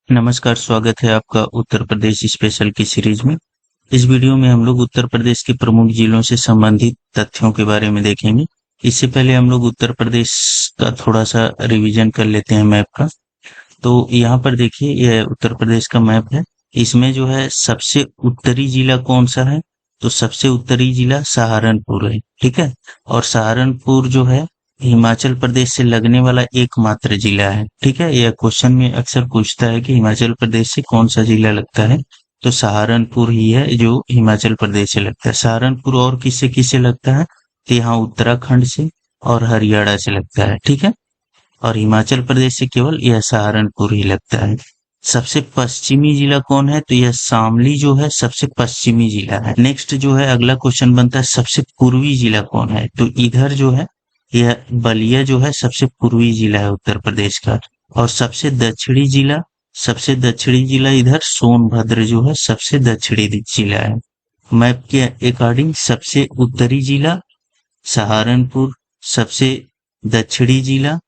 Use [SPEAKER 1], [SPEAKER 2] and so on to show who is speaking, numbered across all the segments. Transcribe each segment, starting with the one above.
[SPEAKER 1] नमस्कार, स्वागत है आपका उत्तर प्रदेश स्पेशल की सीरीज में। इस वीडियो में हम लोग उत्तर प्रदेश के प्रमुख जिलों से संबंधित तथ्यों के बारे में देखेंगे। इससे पहले हम लोग उत्तर प्रदेश का थोड़ा सा रिवीजन कर लेते हैं मैप का। तो यहाँ पर देखिए, यह उत्तर प्रदेश का मैप है। इसमें जो है सबसे उत्तरी जिला कौन सा है? तो सबसे उत्तरी जिला सहारनपुर है, ठीक है। और सहारनपुर जो है हिमाचल प्रदेश से लगने वाला एकमात्र जिला है, ठीक है। यह क्वेश्चन में अक्सर पूछता है कि हिमाचल प्रदेश से कौन सा जिला लगता है, तो सहारनपुर ही है जो हिमाचल प्रदेश से लगता है। सहारनपुर और किससे किससे लगता है? तो यहाँ उत्तराखंड से और हरियाणा से लगता है, ठीक है। और हिमाचल प्रदेश से केवल यह सहारनपुर ही लगता है। सबसे पश्चिमी जिला कौन है? तो यह शामली जो है सबसे पश्चिमी जिला है। नेक्स्ट जो है अगला क्वेश्चन बनता है, सबसे पूर्वी जिला कौन है? तो इधर जो है यह बलिया जो है सबसे पूर्वी जिला है उत्तर प्रदेश का। और सबसे दक्षिणी जिला इधर सोनभद्र जो है सबसे दक्षिणी जिला है। मैप के अकॉर्डिंग सबसे उत्तरी जिला सहारनपुर, सबसे दक्षिणी जिला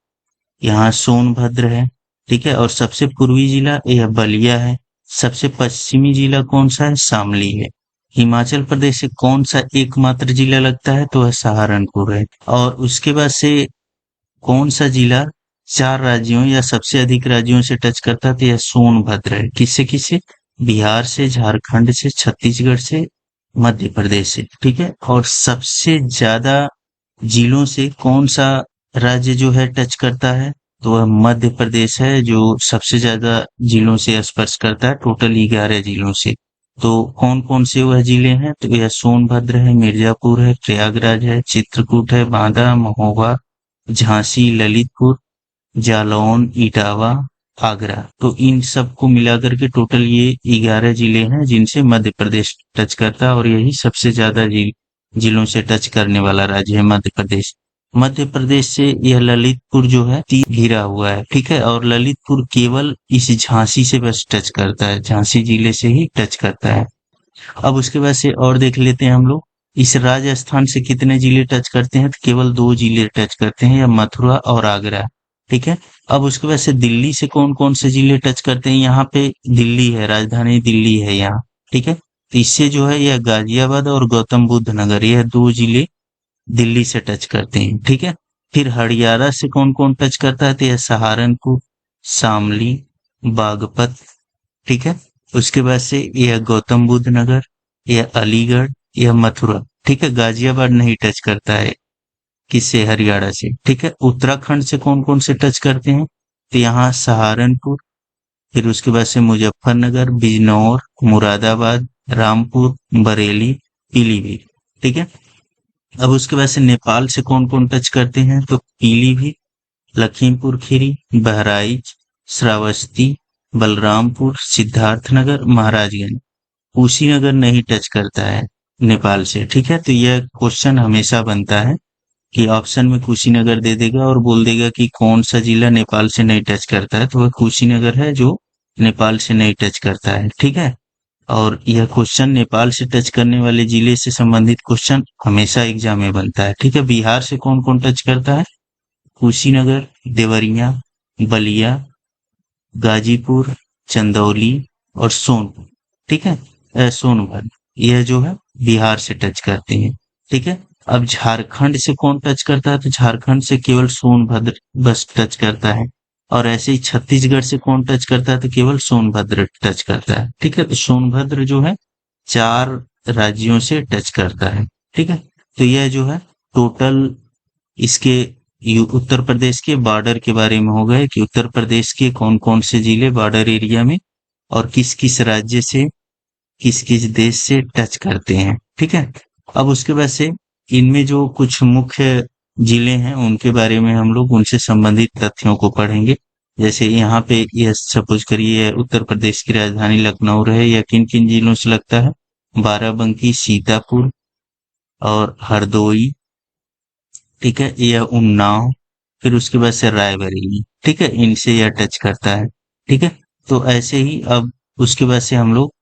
[SPEAKER 1] यहाँ सोनभद्र है, ठीक है। और सबसे पूर्वी जिला यह बलिया है। सबसे पश्चिमी जिला कौन सा है? शामली है। हिमाचल प्रदेश से कौन सा एकमात्र जिला लगता है? तो वह सहारनपुर है। और उसके बाद से कौन सा जिला 4 राज्यों या सबसे अधिक राज्यों से टच करता है? तो यह सोनभद्र है। किससे किससे? बिहार से, झारखंड से, छत्तीसगढ़ से, मध्य प्रदेश से, ठीक है। और सबसे ज्यादा जिलों से कौन सा राज्य जो है टच करता है? तो वह मध्य प्रदेश है जो सबसे ज्यादा जिलों से स्पर्श करता है, टोटल 11 जिलों से। तो कौन कौन से वह जिले हैं? तो यह सोनभद्र है, मिर्जापुर है, प्रयागराज है, चित्रकूट है, बांदा, महोबा, झांसी, ललितपुर, जालौन, इटावा, आगरा। तो इन सबको मिलाकर के टोटल ये 11 जिले हैं जिनसे मध्य प्रदेश टच करता है, और यही सबसे ज्यादा जिलों से टच करने वाला राज्य है मध्य प्रदेश। मध्य प्रदेश से यह ललितपुर जो है घिरा हुआ है, ठीक है। और ललितपुर केवल इस झांसी से बस टच करता है, झांसी जिले से ही टच करता है। अब उसके बाद से और देख लेते हैं हम लोग, इस राजस्थान से कितने जिले टच करते हैं? तो केवल 2 जिले टच करते हैं, या मथुरा और आगरा, ठीक है। अब उसके बाद से दिल्ली से कौन कौन से जिले टच करते हैं? यहाँ पे दिल्ली है, राजधानी दिल्ली है यहाँ, ठीक है। तो इससे जो है यह गाजियाबाद और गौतम बुद्ध नगर, यह 2 जिले दिल्ली से टच करते हैं, ठीक है। फिर हरियाणा से कौन कौन टच करता है? तो यह सहारनपुर, शामली, बागपत, ठीक है। उसके बाद से यह गौतम बुद्ध नगर, यह अलीगढ़, यह मथुरा, ठीक है। गाजियाबाद नहीं टच करता है, किससे? हरियाणा से, ठीक है। उत्तराखंड से कौन कौन से टच करते हैं? तो यहाँ सहारनपुर, फिर उसके बाद से मुजफ्फरनगर, बिजनौर, मुरादाबाद, रामपुर, बरेली, पीलीभीत, ठीक है। अब उसके बाद से नेपाल से कौन कौन टच करते हैं? तो पीलीभीत, लखीमपुर खीरी, बहराइच, श्रावस्ती, बलरामपुर, सिद्धार्थनगर, महाराजगंज। कुशीनगर नहीं टच करता है नेपाल से, ठीक है। तो यह क्वेश्चन हमेशा बनता है कि ऑप्शन में कुशीनगर दे देगा और बोल देगा कि कौन सा जिला नेपाल से नहीं टच करता है, तो वह कुशीनगर है जो नेपाल से नहीं टच करता है, ठीक है। और यह क्वेश्चन नेपाल से टच करने वाले जिले से संबंधित क्वेश्चन हमेशा एग्जाम में बनता है, ठीक है। बिहार से कौन कौन टच करता है? कुशीनगर, देवरिया, बलिया, गाजीपुर, चंदौली और सोनपुर, ठीक है। सोनभद्र, यह जो है बिहार से टच करते हैं, ठीक है। अब झारखंड से कौन टच करता है? तो झारखंड से केवल सोनभद्र बस टच करता है। और ऐसे ही छत्तीसगढ़ से कौन टच करता है? तो केवल सोनभद्र टच करता है, ठीक है। तो सोनभद्र जो है 4 राज्यों से टच करता है, ठीक है। तो यह जो है टोटल इसके उत्तर प्रदेश के बॉर्डर के बारे में हो गए कि उत्तर प्रदेश के कौन कौन से जिले बॉर्डर एरिया में और किस किस राज्य से, किस किस देश से टच करते हैं, ठीक है। अब उसके बाद से इनमें जो कुछ मुख्य जिले हैं उनके बारे में हम लोग उनसे संबंधित तथ्यों को पढ़ेंगे। जैसे यहाँ पे यह सपोज करिए उत्तर प्रदेश की राजधानी लखनऊ रहे, या किन किन जिलों से लगता है? बाराबंकी, सीतापुर और हरदोई, ठीक है। यह उन्नाव, फिर उसके बाद से रायबरेली, ठीक है। इनसे यह टच करता है, ठीक है। तो ऐसे ही अब उसके बाद से हम लोग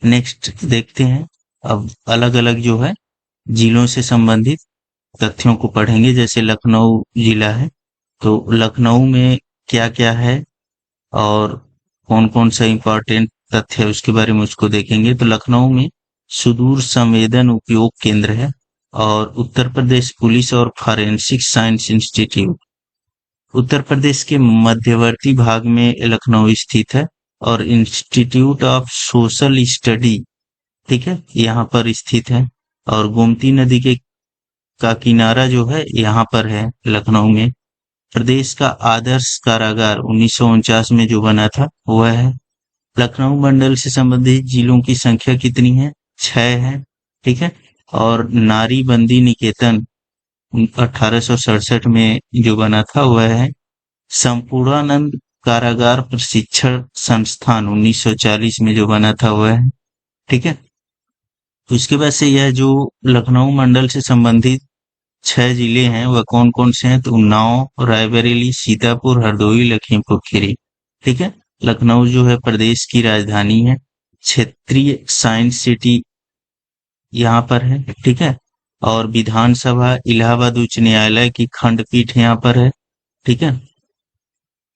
[SPEAKER 1] नेक्स्ट देखते हैं। अब अलग अलग जो है जिलों से संबंधित तथ्यों को पढ़ेंगे। जैसे लखनऊ जिला है, तो लखनऊ में क्या क्या है और कौन कौन सा इंपॉर्टेंट तथ्य है उसके बारे में उसको देखेंगे। तो लखनऊ में सुदूर संवेदन उपयोग केंद्र है, और उत्तर प्रदेश पुलिस और forensic science institute Uttar Pradesh के मध्यवर्ती भाग में लखनऊ स्थित है, और इंस्टीट्यूट ऑफ सोशल स्टडी, ठीक है, यहाँ पर स्थित है। और गोमती नदी के का किनारा जो है यहाँ पर है लखनऊ में। प्रदेश का आदर्श कारागार 1949 में जो बना था वह है। लखनऊ मंडल से संबंधित जिलों की संख्या कितनी है? 6 है, ठीक है। और नारी बंदी निकेतन 1867 में जो बना था वह है। संपूर्णानंद कारागार प्रशिक्षण संस्थान 1940 में जो बना था वह है, ठीक है। तो इसके बाद से यह जो लखनऊ मंडल से संबंधित 6 जिले हैं वह कौन कौन से हैं? तो उन्नाव, रायबरेली, सीतापुर, हरदोई, लखीमपुर खीरी, ठीक है। लखनऊ जो है प्रदेश की राजधानी है। क्षेत्रीय साइंस सिटी यहाँ पर है, ठीक है। और विधानसभा इलाहाबाद उच्च न्यायालय की खंडपीठ यहाँ पर है, ठीक है।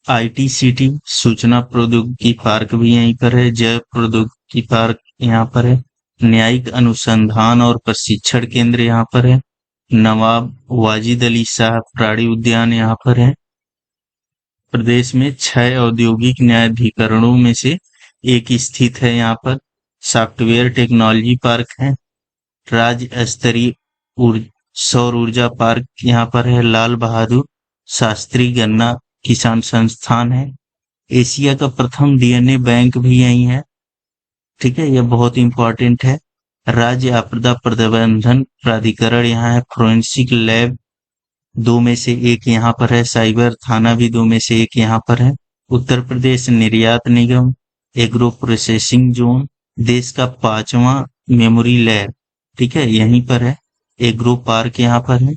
[SPEAKER 1] आईटी सिटी सूचना प्रौद्योगिकी पार्क भी यहीं पर है। जैव प्रौद्योगिकी पार्क यहाँ पर है। न्यायिक अनुसंधान और प्रशिक्षण केंद्र यहाँ पर है। नवाब वाजिद अली शाह प्राणी उद्यान यहाँ पर है। प्रदेश में 6 औद्योगिक न्यायाधिकरणों में से एक स्थित है यहाँ पर। सॉफ्टवेयर टेक्नोलॉजी पार्क है। राज्य स्तरीय सौर ऊर्जा पार्क यहाँ पर है। लाल बहादुर शास्त्री गन्ना किसान संस्थान है। एशिया का प्रथम डीएनए बैंक भी यही है, ठीक है, यह बहुत इंपॉर्टेंट है। राज्य आपदा प्रबंधन प्राधिकरण यहाँ है। फोरेंसिक लैब 2 में से एक यहाँ पर है। साइबर थाना भी 2 में से एक यहाँ पर है। उत्तर प्रदेश निर्यात निगम एग्रो प्रोसेसिंग जोन देश का 5वां मेमोरी लैब, ठीक है, यहीं पर है। एग्रो पार्क यहाँ पर है,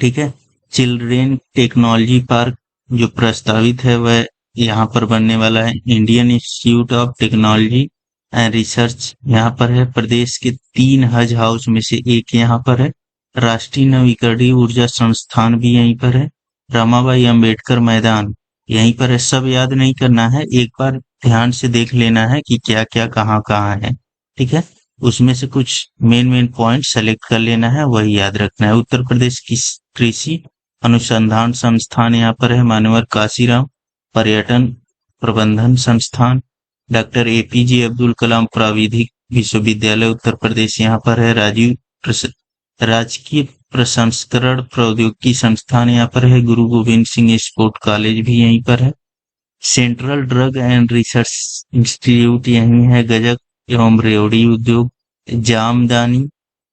[SPEAKER 1] ठीक है। चिल्ड्रेन टेक्नोलॉजी पार्क जो प्रस्तावित है वह यहाँ पर बनने वाला है। Indian institute of technology and research यहाँ पर है। प्रदेश के 3 हज हाउस में से एक यहाँ पर है। राष्ट्रीय नवीकरणीय ऊर्जा संस्थान भी यहीं पर है। रमाबाई अंबेडकर मैदान यहीं पर है। सब याद नहीं करना है, एक बार ध्यान से देख लेना है कि क्या क्या कहाँ कहाँ है, ठीक है। उसमें से कुछ मेन पॉइंट सेलेक्ट कर लेना है, वही याद रखना है। उत्तर प्रदेश की कृषि अनुसंधान संस्थान यहाँ पर है। मान्यवर काशीराम पर्यटन प्रबंधन संस्थान। डॉक्टर एपीजे अब्दुल कलाम प्राविधिक विश्वविद्यालय उत्तर प्रदेश यहाँ पर है। राजकीय प्रसंस्करण प्रौद्योगिकी संस्थान यहाँ पर है। गुरु गोविंद सिंह स्पोर्ट कॉलेज भी यहीं पर है। Central drug and research institute यहीं है। गजक एवं रेवड़ी उद्योग, जामदानी,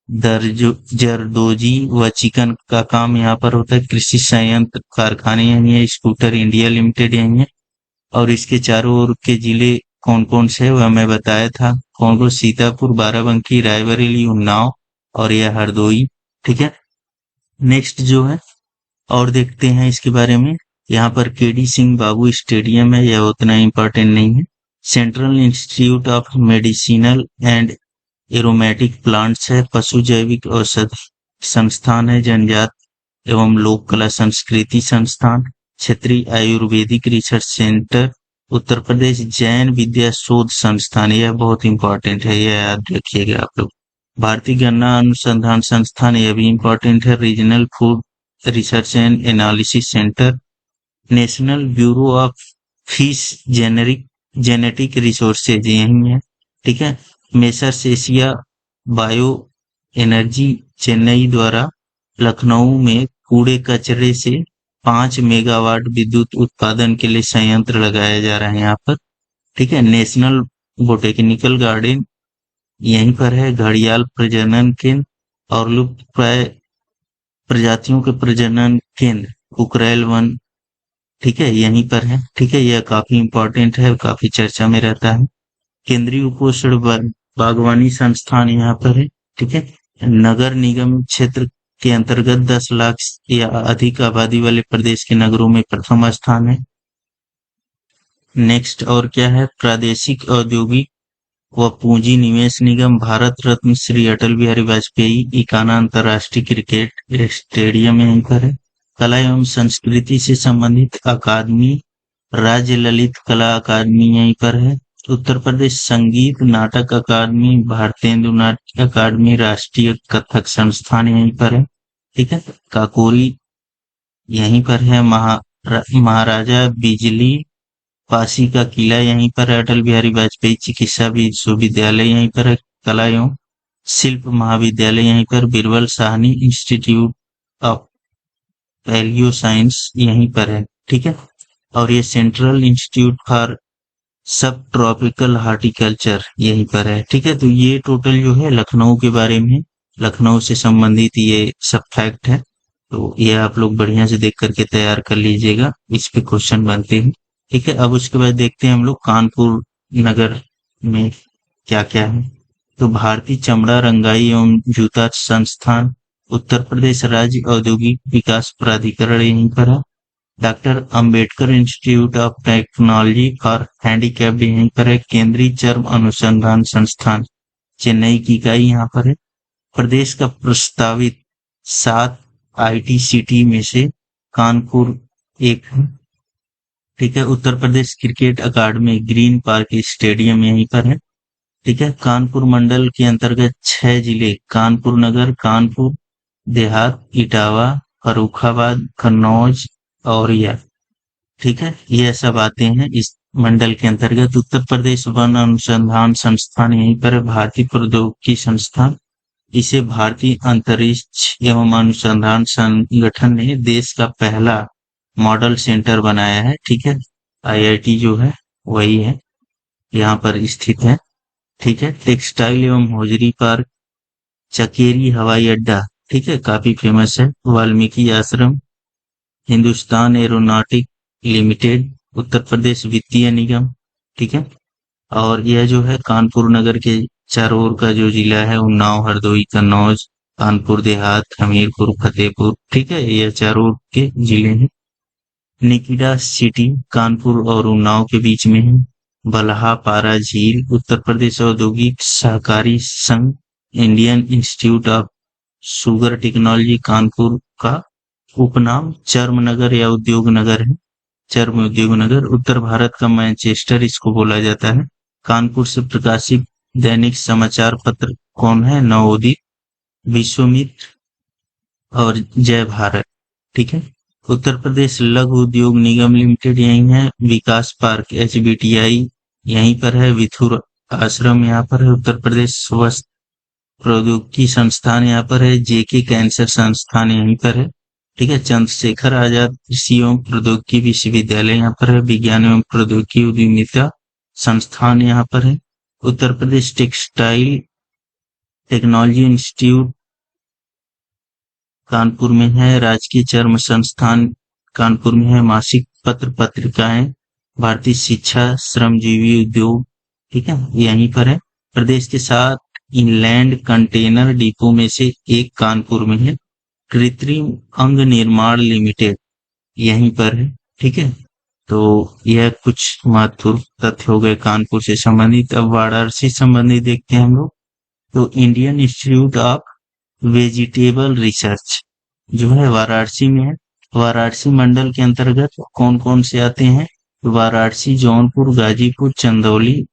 [SPEAKER 1] जरदोजी व चिकन का काम यहाँ पर होता है। कृषि संयंत्र कारखाने यहीं है। स्कूटर इंडिया लिमिटेड यहीं है। और इसके चारों ओर के जिले कौन कौन से वह मैं बताया था। कौन कौन? सीतापुर, बाराबंकी, रायबरेली, उन्नाव और यह हरदोई, ठीक है। नेक्स्ट जो है और देखते हैं इसके बारे में। यहाँ पर केडी सिंह बाबू स्टेडियम है, यह उतना इम्पोर्टेंट नहीं है। Central institute of medicinal and aromatic plants है। पशु जैविक औषधि संस्थान है। जनजात एवं लोक कला संस्कृति संस्थान। क्षेत्रीय आयुर्वेदिक रिसर्च सेंटर उत्तर प्रदेश। जैन विद्या शोध संस्थान, यह बहुत इंपॉर्टेंट है, यह याद रखिएगा आप लोग। भारतीय गन्ना अनुसंधान संस्थान, यह भी इंपॉर्टेंट है। Regional food research and analysis centre. National bureau of fish genetic resources यही है, ठीक है। Messrs Asia bio energy Chennai द्वारा लखनऊ में कूड़े कचरे से 5 मेगावाट विद्युत उत्पादन के लिए संयंत्र लगाया जा रहा है यहाँ पर, ठीक है। नेशनल बोटेनिकल गार्डन यहीं पर है। घड़ियाल प्रजनन केंद्र और लुप्त प्राय प्रजातियों के प्रजनन केंद्र कुकरेल वन, ठीक है, यहीं पर है, ठीक है। यह काफी इंपॉर्टेंट है, काफी चर्चा में रहता है। केंद्रीय उपोषण बागवानी संस्थान यहाँ पर है, ठीक है। नगर निगम क्षेत्र के अंतर्गत 10 लाख या अधिक आबादी वाले प्रदेश के नगरों में प्रथम स्थान है। नेक्स्ट और क्या है? प्रादेशिक औद्योगिक व पूंजी निवेश निगम। भारत रत्न श्री अटल बिहारी वाजपेयी इकाना अंतरराष्ट्रीय क्रिकेट स्टेडियम यहीं पर है। कला एवं संस्कृति से संबंधित अकादमी राज्य ललित कला अकादमी यहीं पर है। उत्तर प्रदेश संगीत नाटक अकादमी, भारतेंदु नाट्य अकादमी, राष्ट्रीय कथक संस्थान यहीं पर है। ठीक है। काकोरी यहीं पर है। महाराजा बिजली पासी का किला यहीं पर है। अटल बिहारी वाजपेयी चिकित्सा विश्वविद्यालय यहीं पर है। कला एवं शिल्प महाविद्यालय यहीं पर। Birbal Sahni institute of palaeo science यहीं पर है। ठीक है। और ये central institute for sub tropical horticulture यहीं पर है। ठीक है। तो ये टोटल जो है लखनऊ के बारे में, लखनऊ से संबंधित ये सब फैक्ट है। तो ये आप लोग बढ़िया से देख करके तैयार कर लीजिएगा, इस पे क्वेश्चन बनते हैं। ठीक है। अब उसके बाद देखते हैं हम लोग कानपुर नगर में क्या क्या है। तो भारतीय चमड़ा रंगाई एवं जूता संस्थान, उत्तर प्रदेश राज्य औद्योगिक विकास प्राधिकरण यहीं पर है। Doctor Ambedkar institute of technology for handicapped यहीं पर है। केंद्रीय चर्म अनुसंधान संस्थान चेन्नई की इकाई यहाँ पर है। प्रदेश का प्रस्तावित 7 आईटी सिटी में से कानपुर एक है। ठीक है। उत्तर प्रदेश क्रिकेट अकादमी ग्रीन पार्क स्टेडियम यहीं पर है। ठीक है। कानपुर मंडल के अंतर्गत 6 जिले कानपुर नगर, कानपुर देहात, इटावा, फर्रुखाबाद, कन्नौज, औरैया। ठीक है। ये सब आते हैं इस मंडल के अंतर्गत। उत्तर प्रदेश वन अनुसंधान संस्थान यहीं पर है। भारतीय प्रौद्योगिकी संस्थान, इसे भारतीय अंतरिक्ष एवं अनुसंधान संगठन ने देश का पहला मॉडल सेंटर बनाया है। ठीक है। आईआईटी जो है वही है, यहाँ पर स्थित है। ठीक है। टेक्सटाइल एवं हौजरी पार्क चकेरी हवाई अड्डा, ठीक है, काफी फेमस है। वाल्मीकि आश्रम, हिंदुस्तान एरोनॉटिक लिमिटेड, उत्तर प्रदेश वित्तीय निगम। ठीक है। और यह जो है कानपुर नगर के चारों ओर का जो जिला है, उन्नाव, हरदोई, कन्नौज, कानपुर देहात, हमीरपुर, फतेहपुर, ठीक है, ये चारों ओर के जिले हैं। निकिड़ा सिटी कानपुर और उन्नाव के बीच में है। बलहा पारा झील, उत्तर प्रदेश औद्योगिक सहकारी संघ, Indian institute of sugar technology Kanpur का उपनाम चर्म नगर या उद्योग नगर है। चर्म उद्योग नगर, उत्तर भारत का मैनचेस्टर इसको बोला जाता है। कानपुर से प्रकाशित दैनिक समाचार पत्र कौन है? नवोदित, विश्वमित्र और जय भारत। ठीक है। उत्तर प्रदेश लघु उद्योग निगम लिमिटेड यहीं है। विकास पार्क एचबीटीआई यहीं पर है। विथुर आश्रम यहाँ पर है। उत्तर प्रदेश स्वास्थ्य प्रौद्योगिकी संस्थान यहाँ पर है। जेके कैंसर संस्थान यहीं पर है। ठीक है। चंद्रशेखर आजाद कृषि एवं प्रौद्योगिकी विश्वविद्यालय यहाँ पर है। विज्ञान एवं प्रौद्योगिकी उद्यमिता संस्थान यहाँ पर है। Uttar Pradesh textile technology institute Kanpur में है। राजकीय चर्म संस्थान कानपुर में है। मासिक पत्र पत्रिकाएं भारतीय शिक्षा श्रमजीवी उद्योग, ठीक है, यहीं पर है। प्रदेश के 7 इनलैंड कंटेनर डिपो में से एक कानपुर में है। कृत्रिम अंग निर्माण लिमिटेड यहीं पर है। ठीक है। तो यह कुछ महत्वपूर्ण तथ्य हो गए कानपुर से संबंधित। अब वाराणसी संबंधित देखते हैं हम लोग। तो Indian institute of vegetable research जो है वाराणसी में है। वाराणसी मंडल के अंतर्गत कौन कौन से आते हैं? वाराणसी, जौनपुर, गाजीपुर, चंदौली,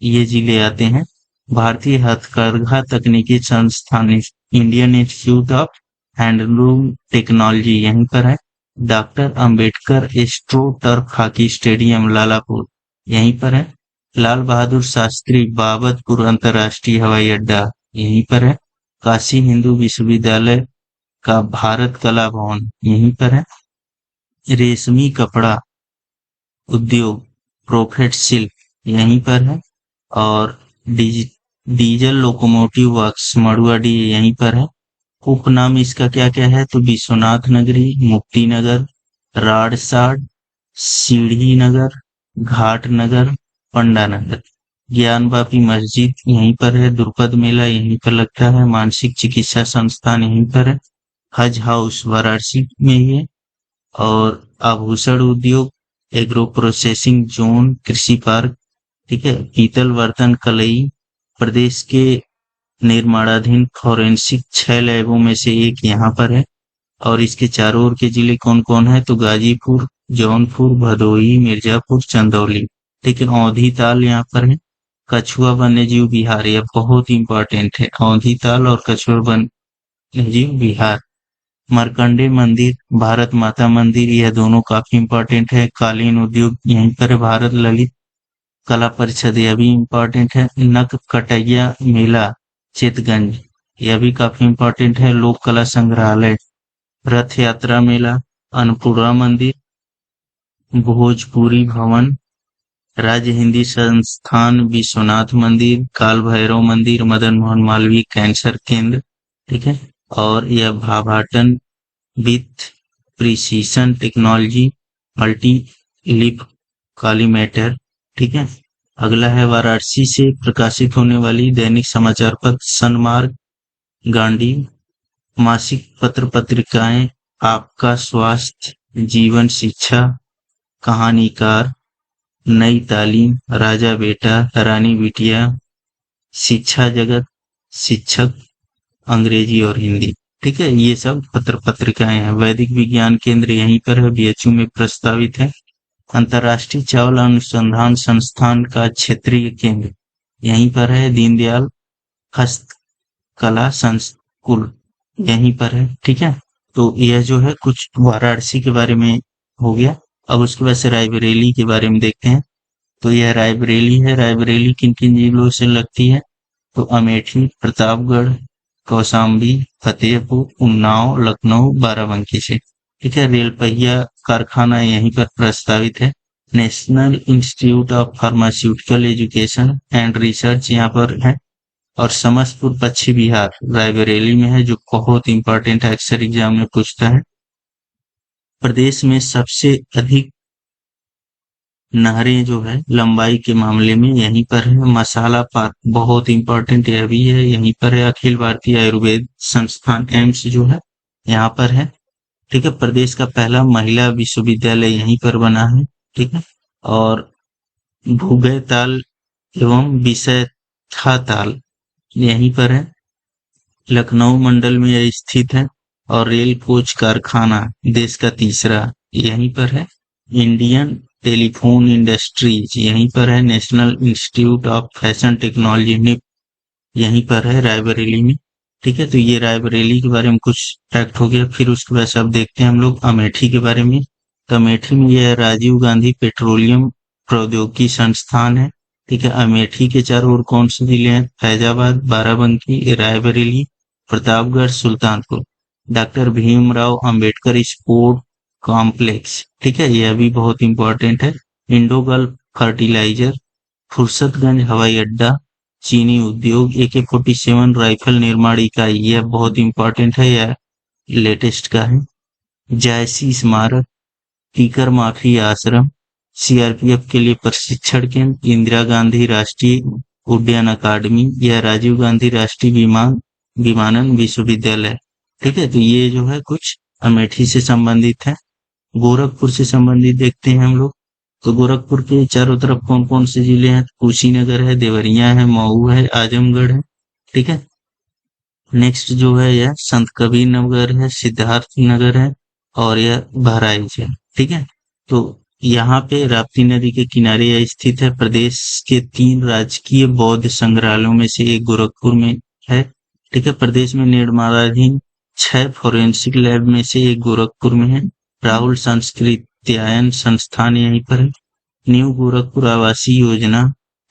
[SPEAKER 1] ये जिले आते हैं। भारतीय हथकरघा तकनीकी संस्थान Indian institute of handloom technology यहीं पर है। Doctor Ambedkar astro turf hockey stadium Lalapur यहीं पर है। लाल बहादुर शास्त्री बाबतपुर अंतर्राष्ट्रीय हवाई अड्डा यहीं पर है। काशी हिंदू विश्वविद्यालय का भारत कला भवन यहीं पर है। रेशमी कपड़ा उद्योग प्रोफेट शिल्प यहीं पर है। और डीजल लोकोमोटिव वर्क्स मड़ुआडी यहीं पर है। उपनाम इसका क्या क्या है? तो विश्वनाथ नगरी, मुक्ति नगर, राड़साड, सीढ़ी नगर, घाट नगर, पंडा नगर। ज्ञान वापी मस्जिद यहीं पर है। द्रुपद मेला यहीं पर लगता है। मानसिक चिकित्सा संस्थान यहीं पर है। हज हाउस वाराणसी में ही है। और आभूषण उद्योग, एग्रो प्रोसेसिंग जोन, कृषि पार्क, ठीक है, पीतल बर्तन कलई। प्रदेश के निर्माणाधीन फॉरेंसिक 6 लैबों में से एक यहाँ पर है। और इसके चारों ओर के जिले कौन कौन है? तो गाजीपुर, जौनपुर, भदोही, मिर्जापुर, चंदौली। ठीक है, औंधी ताल यहाँ पर है। कछुआ वन्यजीव विहार, यह बहुत इंपॉर्टेंट है, औंधी ताल और कछुआ वन्यजीव विहार। मार्कंडे मंदिर, भारत माता मंदिर, यह दोनों काफी इंपॉर्टेंट है। कालीन उद्योग यहीं पर है। भारत ललित कला परिषद, यह भी इम्पोर्टेंट है। नक कटैया मेला, चितगंज, यह भी काफी इम्पोर्टेंट है। लोक कला संग्रहालय, रथ यात्रा मेला, अन्नपूर्णा मंदिर, भोजपुरी भवन, राज्य हिंदी संस्थान, विश्वनाथ मंदिर, काल भैरव मंदिर, मदन मोहन मालवीय कैंसर केंद्र। ठीक है, और यह Bhabhatron with precision technology multi leaf collimator. ठीक है, अगला है वाराणसी से प्रकाशित होने वाली दैनिक समाचार पत्र सनमार्ग, गांधी, मासिक पत्र पत्रिकाएं, आपका स्वास्थ्य, जीवन, शिक्षा, कहानीकार, नई तालीम, राजा बेटा, रानी बिटिया, शिक्षा जगत, शिक्षक, अंग्रेजी और हिंदी। ठीक है, ये सब पत्र पत्रिकाएं हैं। वैदिक विज्ञान केंद्र यहीं पर है, बीएचयू में प्रस्तावित है। अंतर्राष्ट्रीय चावल अनुसंधान संस्थान का क्षेत्रीय केंद्र यहीं पर है। दीनदयाल हस्तकला संकुल यहीं पर है। ठीक है, तो यह जो है कुछ वाराणसी के बारे में हो गया। अब उसके बाद से रायबरेली के बारे में देखते हैं। तो यह रायबरेली है। रायबरेली किन किन जिलों से लगती है? तो अमेठी, प्रतापगढ़, कौशाम्बी, फतेहपुर, उन्नाव, लखनऊ, बाराबंकी से। ठीक है, रेल पहिया कारखाना यहीं पर प्रस्तावित है। National institute of pharmaceutical education and research यहाँ पर है। और समस्तपुर पश्चिम बिहार रायबरेली में है, जो बहुत इंपॉर्टेंट है, अक्सर एग्जाम में पूछता है। प्रदेश में सबसे अधिक नहरें जो है लंबाई के मामले में यहीं पर है। मसाला पार्क बहुत इंपॉर्टेंट यह भी है, यहीं पर है। अखिल भारतीय आयुर्वेद संस्थान एम्स जो है यहाँ पर है। ठीक है, प्रदेश का पहला महिला विश्वविद्यालय यहीं पर बना है। ठीक है, और भूगय ताल एवं विषयथा ताल यहीं पर है, लखनऊ मंडल में यह स्थित है। और रेल कोच कारखाना देश का तीसरा यहीं पर है। इंडियन टेलीफोन इंडस्ट्रीज यहीं पर है। National institute of fashion technology NIFT यहीं पर है रायबरेली में। ठीक है, तो ये रायबरेली के बारे में कुछ फैक्ट हो गया। फिर उसके बाद अब देखते हैं हम लोग अमेठी के बारे में। तो अमेठी में यह राजीव गांधी पेट्रोलियम प्रौद्योगिकी संस्थान है। ठीक है, अमेठी के चारों ओर कौन से जिले हैं? Faizabad, Barabanki, Raebareli, Pratapgarh, Sultanpur. Doctor Bhimrao Ambedkar sport complex, ठीक है, यह भी बहुत इंपॉर्टेंट है। इंडो गल्फ फर्टिलाइजर, फुर्सतगंज हवाई अड्डा, चीनी उद्योग, AK-47 राइफल निर्माण इकाई, यह बहुत इंपॉर्टेंट है, यह लेटेस्ट का है। जायसी स्मारक, टीकर माफी आश्रम, CRPF के लिए प्रशिक्षण केंद्र, इंदिरा गांधी राष्ट्रीय उड्डयन अकादमी, यह राजीव गांधी राष्ट्रीय विमानन विश्वविद्यालय। ठीक है, तो ये जो है कुछ अमेठी से संबंधित है। गोरखपुर से संबंधित देखते हैं हम लोग। तो गोरखपुर के चारों तरफ कौन कौन से जिले हैं? कुशीनगर है, देवरिया है, मऊ है, आजमगढ़ है। ठीक है, नेक्स्ट जो है यह संत कबीर नगर है, सिद्धार्थ नगर है, और यह बहराइच है। ठीक है, तो यहाँ पे राप्ती नदी के किनारे यह स्थित है। प्रदेश के 3 राजकीय बौद्ध संग्रहालयों में से एक गोरखपुर में है। ठीक है, प्रदेश में निर्माणाधीन 6 फोरेंसिक लैब में से एक गोरखपुर में है। राहुल संस्कृत्यायन संस्थान यहीं पर है। न्यू गोरखपुर आवासीय योजना,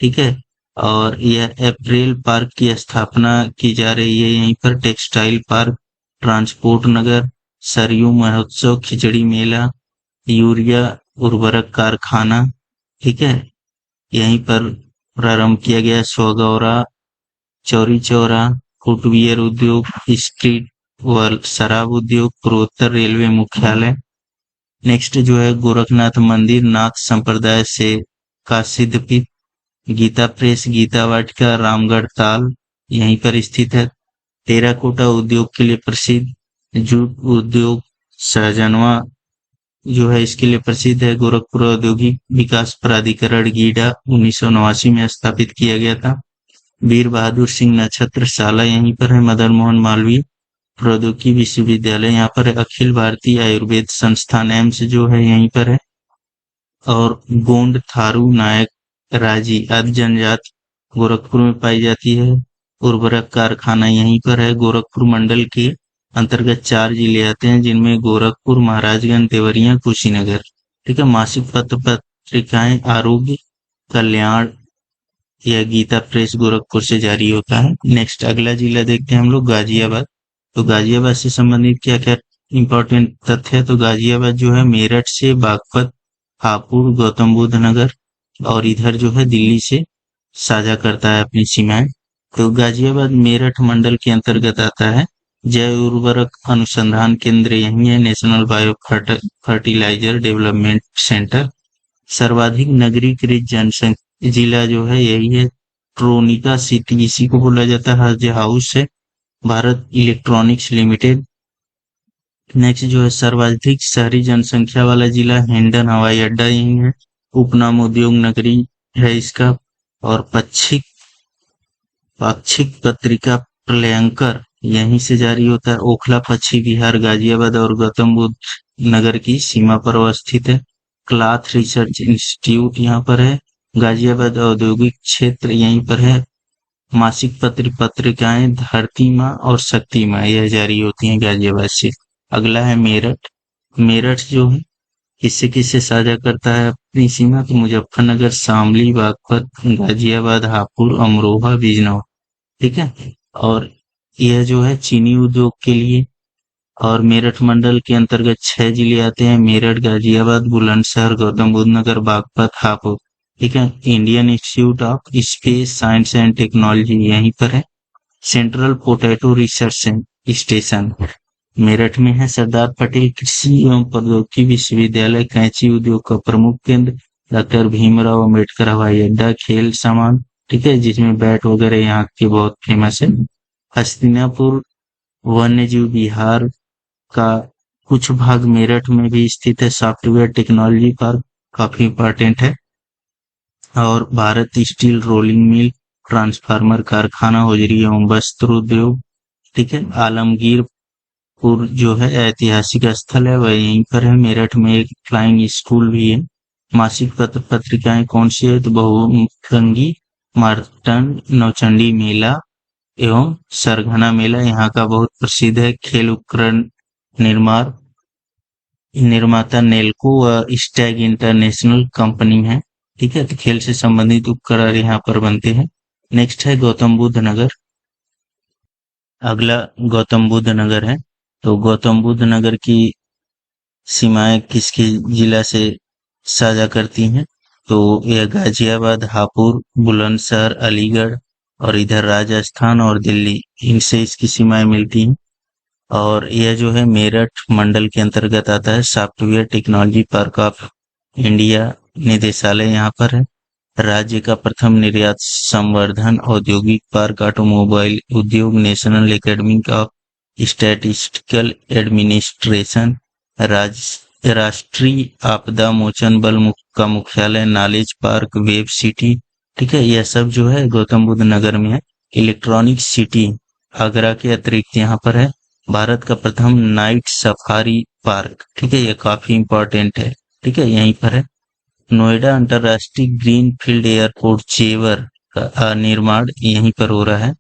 [SPEAKER 1] ठीक है, और यह अप्रैल पार्क की स्थापना की जा रही है यहीं पर। टेक्सटाइल पार्क, ट्रांसपोर्ट नगर, सरयू महोत्सव, खिचड़ी मेला, यूरिया उर्वरक कारखाना, ठीक है, यहीं पर प्रारंभ किया गया। सौगौरा, चौरी चौरा, फुटवियर उद्योग, स्ट्रीट व शराब उद्योग, पूर्वोत्तर रेलवे मुख्यालय। नेक्स्ट जो है गोरखनाथ मंदिर, नाथ संप्रदाय से का सिद्धपीठ, गीता प्रेस, गीता वाटिका, रामगढ़ ताल यहीं पर स्थित है। टेराकोटा उद्योग के लिए प्रसिद्ध, जूट उद्योग सहजनवा जो है इसके लिए प्रसिद्ध है। गोरखपुर औद्योगिक विकास प्राधिकरण गीडा 1989 में स्थापित किया गया था। वीर बहादुर सिंह नक्षत्र शाला यहीं पर है। मदन मोहन मालवीय प्रौद्योगिकी विश्वविद्यालय यहाँ पर है। अखिल भारतीय आयुर्वेद संस्थान एम्स जो है यहीं पर है। और गोंड, थारू, नायक, राजी आदि जनजाति गोरखपुर में पाई जाती है। उर्वरक कारखाना यहीं पर है। गोरखपुर मंडल के अंतर्गत 4 जिले आते हैं, जिनमें गोरखपुर, महाराजगंज, देवरिया, कुशीनगर। ठीक है। मासिक पत्र पत्रिकाएं आरोग्य, कल्याण, यह गीता प्रेस गोरखपुर से जारी होता है। नेक्स्ट अगला जिला देखते हैं हम लोग, गाजियाबाद। तो गाजियाबाद से संबंधित क्या क्या इंपॉर्टेंट तथ्य है? तो गाजियाबाद जो है मेरठ से बागपत, हापुड़, गौतम बुद्ध नगर और इधर जो है दिल्ली से साझा करता है अपनी सीमाएं। तो गाजियाबाद मेरठ मंडल के अंतर्गत आता है। जैव उर्वरक अनुसंधान केंद्र यही है। National bio fertiliser development centre. सर्वाधिक नगरीकृत जनसंख्या जिला जो है यही है। ट्रोनिका सिटी इसी को बोला जाता है। हज हाउस है भारत इलेक्ट्रॉनिक्स लिमिटेड। नेक्स्ट जो है सर्वाधिक शहरी जनसंख्या वाला जिला हिंडन हवाई अड्डा यही है। उपनाम उद्योग नगरी है इसका। और पाक्षिक पत्रिका प्रलयंकर यहीं से जारी होता है। ओखला पश्चिम बिहार गाजियाबाद और गौतम बुद्ध नगर की सीमा पर अवस्थित है। क्लॉथ रिसर्च इंस्टीट्यूट यहाँ पर है। गाजियाबाद औद्योगिक क्षेत्र यहीं पर है। मासिक पत्र पत्रिकाएं धरती माँ और शक्ति माँ यह जारी होती हैं गाजियाबाद से। अगला है मेरठ। मेरठ जो है किससे किससे साझा करता है अपनी सीमा? तो मुजफ्फरनगर, शामली, बागपत, गाजियाबाद, हापुड़, अमरोहा, बिजनौर। ठीक है। और यह जो है चीनी उद्योग के लिए। और मेरठ मंडल के अंतर्गत 6 जिले आते हैं। मेरठ, गाजियाबाद, बुलंदशहर, गौतम बुद्ध नगर, बागपत, हापुड़। ठीक है। Indian institute of space science and technology यहीं पर है। Central potato research station Meerut में है। सरदार पटेल कृषि एवं प्रौद्योगिकी विश्वविद्यालय कैंची उद्योग का प्रमुख केंद्र। डॉक्टर भीमराव अम्बेडकर हवाई अड्डा, खेल सामान, ठीक है, जिसमें बैट वगैरह यहाँ के बहुत फेमस है। हस्तिनापुर वन्य जीव विहार का कुछ भाग मेरठ में भी स्थित है। सॉफ्टवेयर टेक्नोलॉजी पार्क काफी इंपॉर्टेंट है। और Bharat steel rolling mill, transformer कारखाना, होजरी एवं वस्त्र उद्योग। ठीक है। आलमगीरपुर जो है ऐतिहासिक स्थल है, वह यहीं पर है। मेरठ में एक फ्लाइंग स्कूल भी है। मासिक पत्र पत्रिकाएं कौन सी है? तो बहुरंगी, मार्तंड, नौचंडी मेला एवं सरघना मेला यहाँ का बहुत प्रसिद्ध है। खेल उपकरण निर्माता नेल्को व स्टैग इंटरनेशनल कंपनी है। ठीक है। तो खेल से संबंधित उपकरण यहाँ पर बनते हैं। नेक्स्ट है गौतम बुद्ध नगर। अगला गौतम बुद्ध नगर है। तो गौतम बुद्ध नगर की सीमाएं किसके जिला से साझा करती हैं? तो यह गाजियाबाद, हापुड़, बुलंदशहर, अलीगढ़ और इधर राजस्थान और दिल्ली, इनसे इसकी सीमाएं मिलती हैं। और यह जो है मेरठ मंडल के अंतर्गत आता है। Software technology park of India निदेशालय यहाँ पर है। राज्य का प्रथम निर्यात संवर्धन औद्योगिक पार्क ऑटोमोबाइल उद्योग national academy of statistical administration. राष्ट्रीय आपदा मोचन बल का मुख्यालय नॉलेज पार्क वेब सिटी। ठीक है। यह सब जो है गौतम बुद्ध नगर में है। इलेक्ट्रॉनिक सिटी आगरा के अतिरिक्त यहाँ पर है। भारत का प्रथम नाइट सफारी पार्क, ठीक है, यह काफी इंपॉर्टेंट है। ठीक है। यहीं पर है। नोएडा अंतरराष्ट्रीय ग्रीन फील्ड एयरपोर्ट चेवर का निर्माण यहीं पर हो रहा है।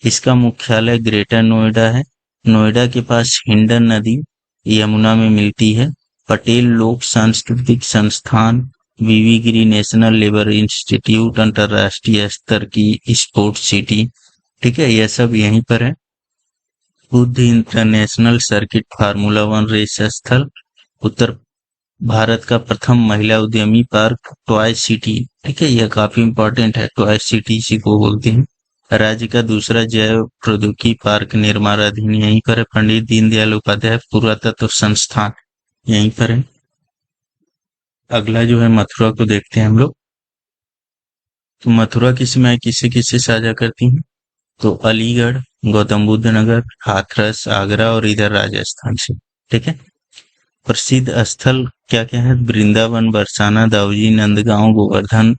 [SPEAKER 1] इसका मुख्यालय ग्रेटर नोएडा है। नोएडा के पास हिंडन नदी यमुना में मिलती है। पटेल लोक सांस्कृतिक संस्थान, वीवी गिरी नेशनल लेबर इंस्टीट्यूट अंतरराष्ट्रीय स्तर की स्पोर्ट्स सिटी। ठीक है। यह सब यहीं पर है। Buddh international circuit formula 1 race स्थल। उत्तर भारत का प्रथम महिला उद्यमी पार्क टॉय सिटी। ठीक है। यह काफी इंपॉर्टेंट है। टॉय सिटी इसी को बोलते हैं। राज्य का दूसरा जैव प्रौद्योगिकी पार्क निर्माणाधीन यहीं पर है। पंडित दीनदयाल उपाध्याय पुरातत्व संस्थान यहीं पर है। अगला जो है मथुरा को देखते हैं हम लोग। तो मथुरा की सीमाएं किससे किससे साझा करती हैं? तो अलीगढ़, गौतम बुद्ध नगर, हाथरस, आगरा और इधर राजस्थान से। ठीक है। प्रसिद्ध स्थल क्या क्या है? वृंदावन, बरसाना, दाऊजी, नंदगांव, गोवर्धन,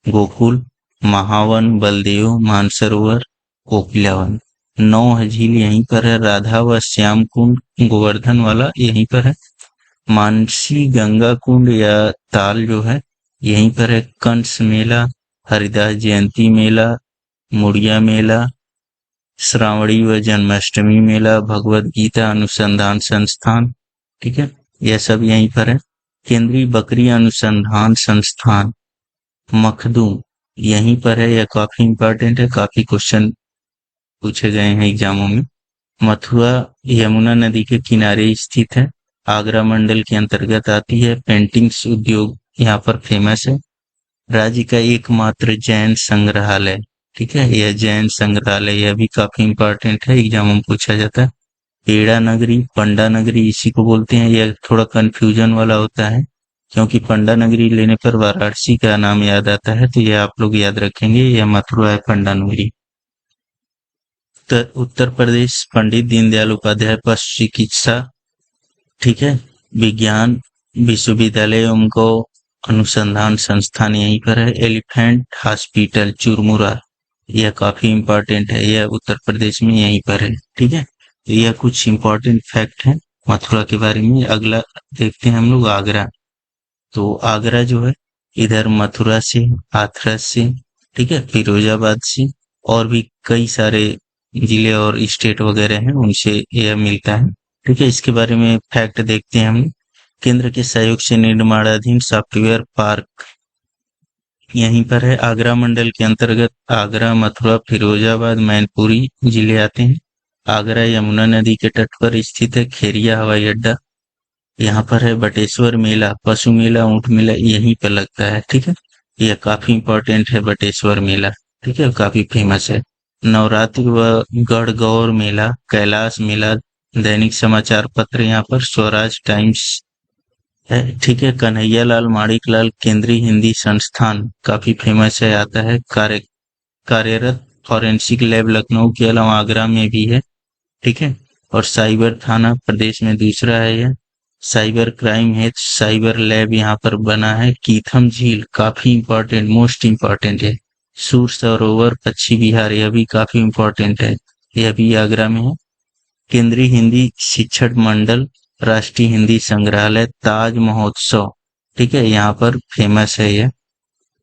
[SPEAKER 1] गोकुल, महावन, बलदेव, मानसरोवर, कोकिलावन। 9 झील यहीं पर है। राधा व श्याम कुंड गोवर्धन वाला यहीं पर है। मानसी गंगा कुंड या ताल जो है यहीं पर है। कंस मेला, हरिदास जयंती मेला, मुड़िया मेला, श्रावणी व जन्माष्टमी मेला, भगवत गीता अनुसंधान संस्थान, ठीक है, यह सब यहीं पर है। केंद्रीय बकरी अनुसंधान संस्थान मखदूम यहीं पर है। यह काफी इंपॉर्टेंट है, काफी क्वेश्चन पूछे गए हैं एग्जामों में। मथुरा यमुना नदी के किनारे स्थित है, आगरा मंडल के अंतर्गत आती है। पेंटिंग्स उद्योग यहाँ पर फेमस है। राज्य का एकमात्र जैन संग्रहालय, ठीक है, यह जैन संग्रहालय, यह भी काफी इंपॉर्टेंट है, एग्जाम में पूछा जाता है। पेड़ा नगरी, पंडा नगरी इसी को बोलते हैं। यह थोड़ा कंफ्यूजन वाला होता है क्योंकि पंडा नगरी लेने पर वाराणसी का नाम याद आता है, तो यह आप लोग याद रखेंगे, यह मथुरा है पंडा नगरी। उत्तर प्रदेश पंडित दीनदयाल उपाध्याय पशु चिकित्सा, ठीक है, विज्ञान विश्वविद्यालय उनको अनुसंधान संस्थान यहीं पर है। एलिफेंट हॉस्पिटल चुरमुरा, यह काफी इंपॉर्टेंट है, यह उत्तर प्रदेश में यहीं पर है, ठीक है। तो यह कुछ इंपॉर्टेंट फैक्ट है मथुरा के बारे में। अगला देखते हैं हम लोग आगरा। तो आगरा जो है इधर मथुरा से, हाथरस से, ठीक है, फिरोजाबाद से और भी कई सारे जिले और स्टेट वगैरह हैं उनसे यह मिलता है, ठीक है। इसके बारे में फैक्ट देखते हैं हम। केंद्र के सहयोग से निर्माणाधीन सॉफ्टवेयर पार्क यहीं पर है। आगरा मंडल के अंतर्गत आगरा, मथुरा, फिरोजाबाद, मैनपुरी जिले आते हैं। आगरा यमुना नदी के तट पर स्थित है। खेरिया हवाई अड्डा यहाँ पर है। बटेश्वर मेला, पशु मेला, ऊंट मेला यहीं पर लगता है, ठीक है। यह काफी इंपॉर्टेंट है बटेश्वर मेला, ठीक है, काफी फेमस है। नवरात्र व गढ़गौर मेला, कैलाश मेला, दैनिक समाचार पत्र यहाँ पर स्वराज टाइम्स है, ठीक है। कन्हैयालाल माणिकलाल केंद्रीय हिंदी संस्थान काफी फेमस है, आता है। कार्यरत फॉरेंसिक लैब लखनऊ के अलावा आगरा में भी है, ठीक है। और साइबर थाना प्रदेश में दूसरा है यह। साइबर क्राइम है, साइबर लैब यहाँ पर बना है। कीथम झील काफी इंपॉर्टेंट, मोस्ट इंपॉर्टेंट है। सूर सरोवर पश्चिम बिहार, यह भी काफी इंपॉर्टेंट है, यह भी आगरा में है। केंद्रीय हिंदी शिक्षण मंडल, राष्ट्रीय हिंदी संग्रहालय, ताज महोत्सव, ठीक है, यहाँ पर फेमस है यह।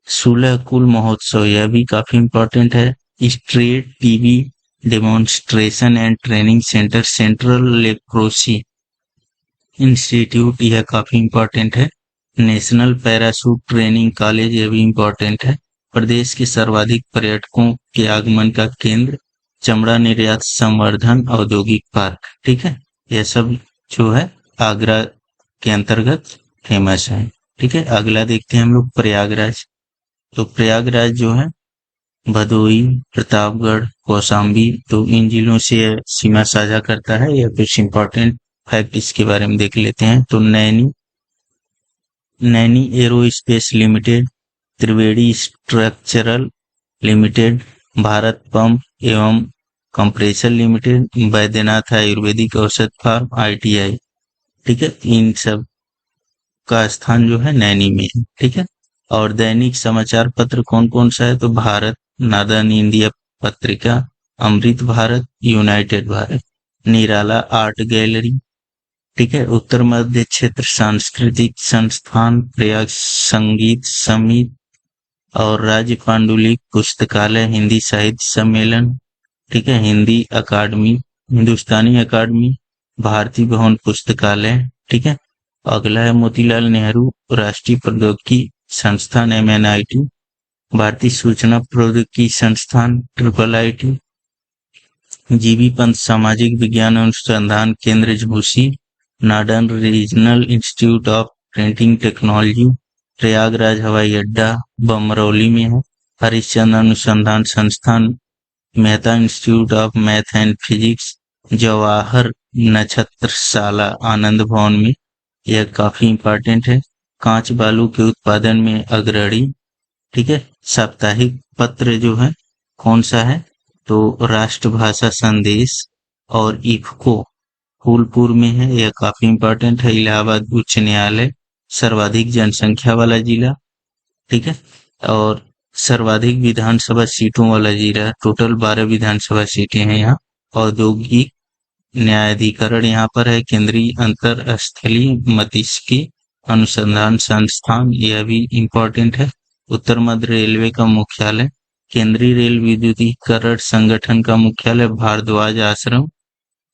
[SPEAKER 1] 16 कुल महोत्सव, यह भी काफी इंपॉर्टेंट है। Straight TB demonstration and training centre, central leprosy institute, यह काफी इंपॉर्टेंट है। नेशनल पैराशूट ट्रेनिंग कॉलेज, यह भी इंपॉर्टेंट है। प्रदेश के सर्वाधिक पर्यटकों के आगमन का केंद्र, चमड़ा निर्यात संवर्धन औद्योगिक पार्क, ठीक है। यह सब जो है आगरा के अंतर्गत फेमस है, ठीक है। अगला देखते हैं हम लोग प्रयागराज। तो प्रयागराज जो है भदोई, प्रतापगढ़, कौशाम्बी, तो इन जिलों से यह सीमा साझा करता है। यह कुछ इंपॉर्टेंट फैक्ट इसके बारे में देख लेते हैं। तो नैनी एरोस्पेस लिमिटेड, त्रिवेणी स्ट्रक्चरल लिमिटेड, भारत पंप एवं कंप्रेसर लिमिटेड, बैद्यनाथ आयुर्वेदिक औषध फार्म, ITI, ठीक है, इन सब का स्थान जो है नैनी में है, ठीक है। और दैनिक समाचार पत्र कौन कौन सा है? तो भारत, नादन इंडिया पत्रिका, अमृत भारत, यूनाइटेड भारत, निराला आर्ट गैलरी, ठीक है। उत्तर मध्य क्षेत्र सांस्कृतिक संस्थान, प्रयाग संगीत समिति और राज्य पांडुलिक पुस्तकालय, हिंदी साहित्य सम्मेलन, ठीक है। हिंदी अकादमी, हिंदुस्तानी अकादमी, भारतीय भवन पुस्तकालय, ठीक है। अगला है मोतीलाल नेहरू राष्ट्रीय प्रौद्योगिकी संस्थान, MNIT, भारतीय सूचना प्रौद्योगिकी संस्थान, IIIT, जीबी पंत सामाजिक विज्ञान अनुसंधान केंद्र Jhusi, northern regional institute of printing technology, Prayagraj हवाई अड्डा बमरौली में है। हरिश्चंद्र अनुसंधान संस्थान, Mehta institute of math and physics, Jawahar नक्षत्रशाला आनंद भवन में, यह काफी इंपॉर्टेंट है। कांच बालू के उत्पादन में अग्रणी, ठीक है। साप्ताहिक पत्र जो है कौन सा है? तो राष्ट्रभाषा संदेश और इफ्को फूलपुर में है, यह काफी इंपॉर्टेंट है। इलाहाबाद उच्च न्यायालय सर्वाधिक जनसंख्या वाला जिला, ठीक है, और सर्वाधिक विधानसभा सीटों वाला जिला, टोटल 12 विधानसभा सीटें हैं यहाँ। औद्योगिक न्यायाधिकरण यहाँ पर है। केंद्रीय अंतरस्थलीय मस्तिष्क अनुसंधान संस्थान, यह भी इम्पोर्टेंट है। उत्तर मध्य रेलवे का मुख्यालय, केंद्रीय रेल विद्युतीकरण संगठन का मुख्यालय भारद्वाज आश्रम,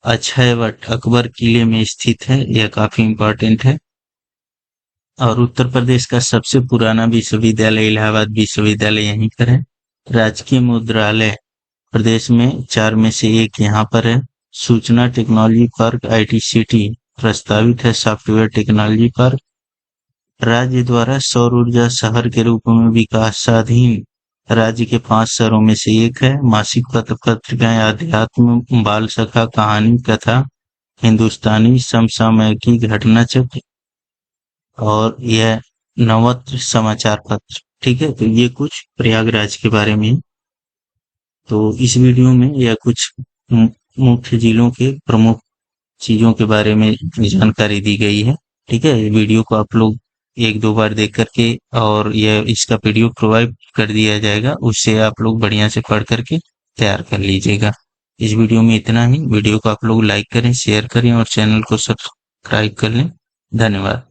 [SPEAKER 1] अक्षयवट अकबर किले में स्थित है, यह काफी इम्पोर्टेंट है। और उत्तर प्रदेश का सबसे पुराना विश्वविद्यालय इलाहाबाद विश्वविद्यालय यहीं पर है। राजकीय मुद्रालय प्रदेश में 4 में से एक यहाँ पर है। सूचना टेक्नोलॉजी पार्क आईटी सिटी प्रस्तावित है। सॉफ्टवेयर टेक्नोलॉजी पार्क राज्य द्वारा सौर ऊर्जा शहर के रूप में विकासाधीन राज्य के 5 शहरों में से एक है। मासिक पत्र पत्रिकाएं अध्यात्म, बाल सखा, कहानी, कथा, हिंदुस्तानी, समसामयिकी, घटना चक्र और यह नवत्र समाचार पत्र। ठीक है, तो ये कुछ प्रयागराज के बारे में। तो इस वीडियो में यह कुछ मुख्य जिलों के प्रमुख चीजों के बारे में जानकारी दी गई है। ठीक है, वीडियो को आप लोग 1-2 बार देख करके, और यह इसका पीडीएफ प्रोवाइड कर दिया जाएगा, उससे आप लोग बढ़िया से पढ़ करके तैयार कर लीजिएगा। इस वीडियो में इतना ही। वीडियो को आप लोग लाइक करें, शेयर करें और चैनल को सब्सक्राइब कर लें। धन्यवाद।